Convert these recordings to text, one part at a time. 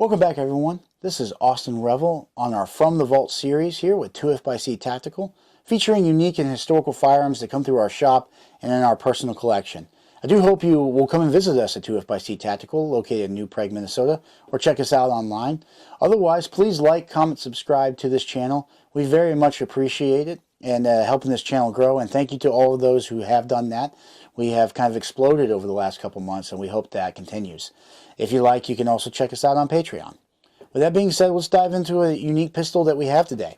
Welcome back, everyone. This is Austin Reville on our From the Vault series here with 2FxC Tactical, featuring unique and historical firearms that come through our shop and in our personal collection. I do hope you will come and visit us at 2FxC Tactical, located in New Prague, Minnesota, or check us out online. Otherwise, please like, comment, subscribe to this channel. We very much appreciate it and helping this channel grow, and thank you to all of those who have done that. We have kind of exploded over the last couple months, and we hope that continues. If you like, you can also check us out on Patreon. With that being said, let's dive into a unique pistol that we have today.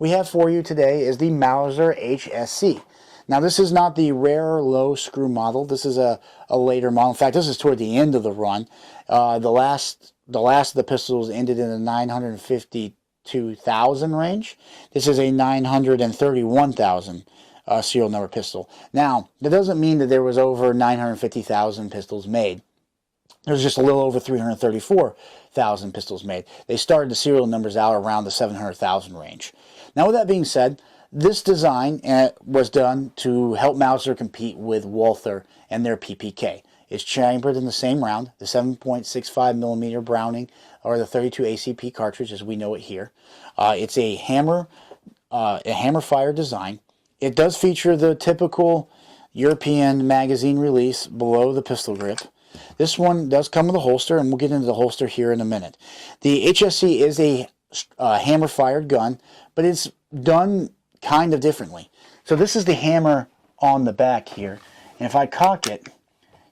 We have for you today is the Mauser HSc. Now, this is not the rare low screw model. This is a later model. In fact, this is toward the end of the run. The last of the pistols ended in the 952,000 range. This is a 931,000 serial number pistol. Now, that doesn't mean that there was over 950,000 pistols made. There's just a little over 334,000 pistols made. They started the serial numbers out around the 700,000 range. Now, with that being said, this design was done to help Mauser compete with Walther and their PPK. It's chambered in the same round, the 7.65 millimeter Browning, or the 32 ACP cartridge as we know it here. It's a hammer fire design. It does feature the typical European magazine release below the pistol grip. This one does come with a holster, and we'll get into the holster here in a minute. The HSc is a hammer-fired gun, but it's done kind of differently. So this is the hammer on the back here, and if I cock it,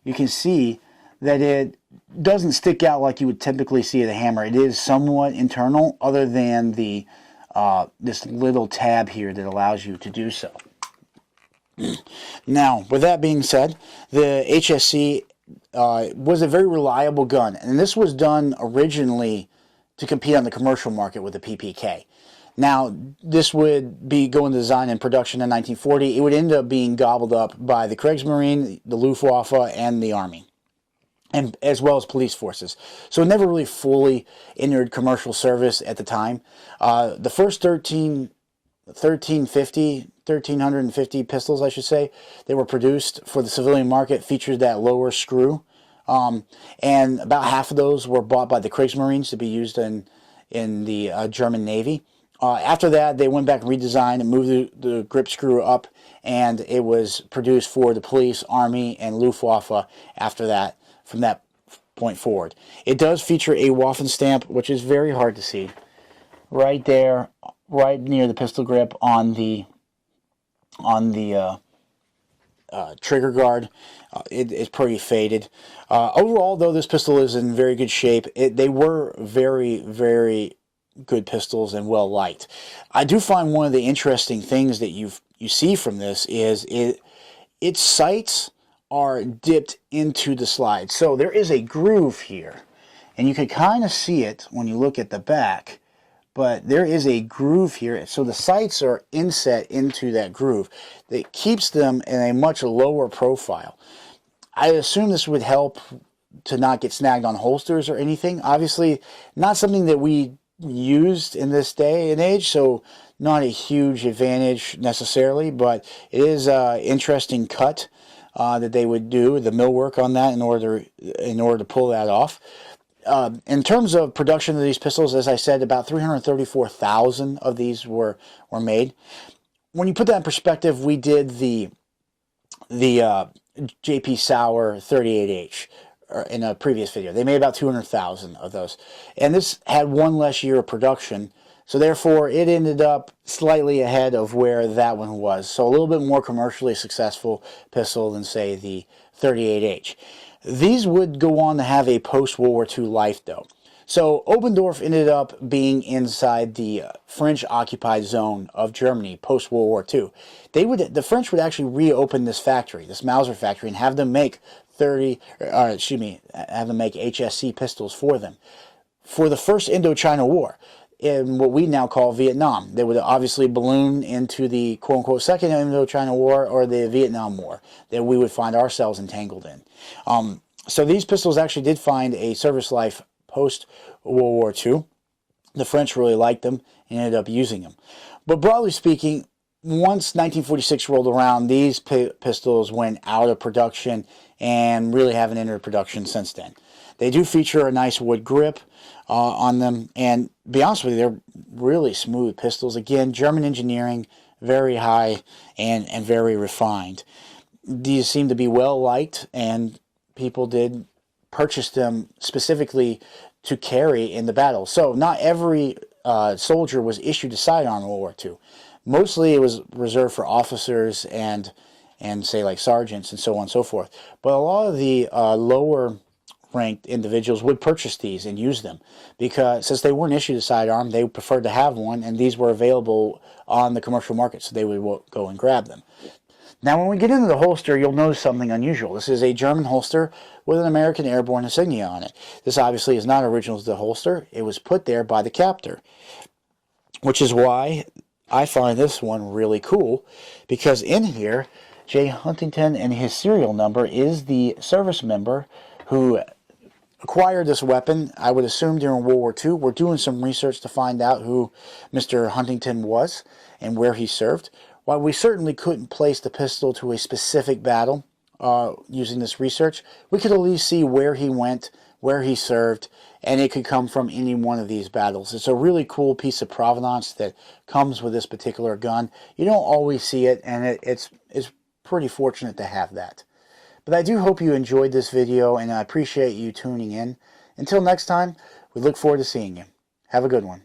you can see that it doesn't stick out like you would typically see the hammer. It is somewhat internal, other than the this little tab here that allows you to do so. Now, with that being said, the HSc was a very reliable gun, and this was done originally to compete on the commercial market with the PPK. Now, this would be going to design and production in 1940. It would end up being gobbled up by the Kriegsmarine, the Luftwaffe, and the Army, and as well as police forces. So it never really fully entered commercial service at the time. The first 1,350 pistols, I should say, that were produced for the civilian market featured that lower screw. And about half of those were bought by the Kriegsmarines to be used in the German Navy. After that, they went back and redesigned and moved the grip screw up, and it was produced for the police, Army, and Luftwaffe after that, from that point forward. It does feature a Waffen stamp, which is very hard to see, right there, right near the pistol grip on the trigger guard. It's pretty faded. Overall, though, this pistol is in very good shape. They were very, very good pistols and well liked. I do find one of the interesting things that you see from this is its sights are dipped into the slide. So there is a groove here, and you can kind of see it when you look at the back. But there is a groove here, so the sights are inset into that groove. That keeps them in a much lower profile. I assume this would help to not get snagged on holsters or anything. Obviously, not something that we used in this day and age, so not a huge advantage necessarily, but it is an interesting cut that they would do, the millwork on that in order to pull that off. In terms of production of these pistols, as I said, about 334,000 of these were made. When you put that in perspective, we did the J.P. Sauer 38H in a previous video. They made about 200,000 of those, and this had one less year of production, so therefore it ended up slightly ahead of where that one was. So a little bit more commercially successful pistol than, say, the 38H. These would go on to have a post-World War II life, though. So Oberndorf ended up being inside the French-occupied zone of Germany post-World War II. The French would actually reopen this factory, this Mauser factory, and have them make HSc pistols for them for the first Indochina War, in what we now call Vietnam. They would obviously balloon into the quote-unquote Second Indochina War or the Vietnam War that we would find ourselves entangled in. So these pistols actually did find a service life post-World War II. The French really liked them and ended up using them. But broadly speaking, once 1946 rolled around, these pistols went out of production and really haven't entered production since then. They do feature a nice wood grip on them, and to be honest with you, they're really smooth pistols. Again, German engineering, very high and very refined. These seem to be well liked, and people did purchase them specifically to carry in the battle. So not every soldier was issued a sidearm in World War II. Mostly it was reserved for officers and say like sergeants and so on and so forth. But a lot of the lower ranked individuals would purchase these and use them, because since they weren't issued a sidearm, they preferred to have one, and these were available on the commercial market, so they would go and grab them. Now, when we get into the holster, you'll notice something unusual. This is a German holster with an American airborne insignia on it. This obviously is not original to the holster. It was put there by the captor, which is why I find this one really cool, because in here, J. Huntington and his serial number is the service member who acquired this weapon, I would assume during World War II. We're doing some research to find out who Mr. Huntington was and where he served. While we certainly couldn't place the pistol to a specific battle using this research, we could at least see where he went, where he served, and it could come from any one of these battles. It's a really cool piece of provenance that comes with this particular gun. You don't always see it, and it's pretty fortunate to have that. But I do hope you enjoyed this video, and I appreciate you tuning in. Until next time, we look forward to seeing you. Have a good one.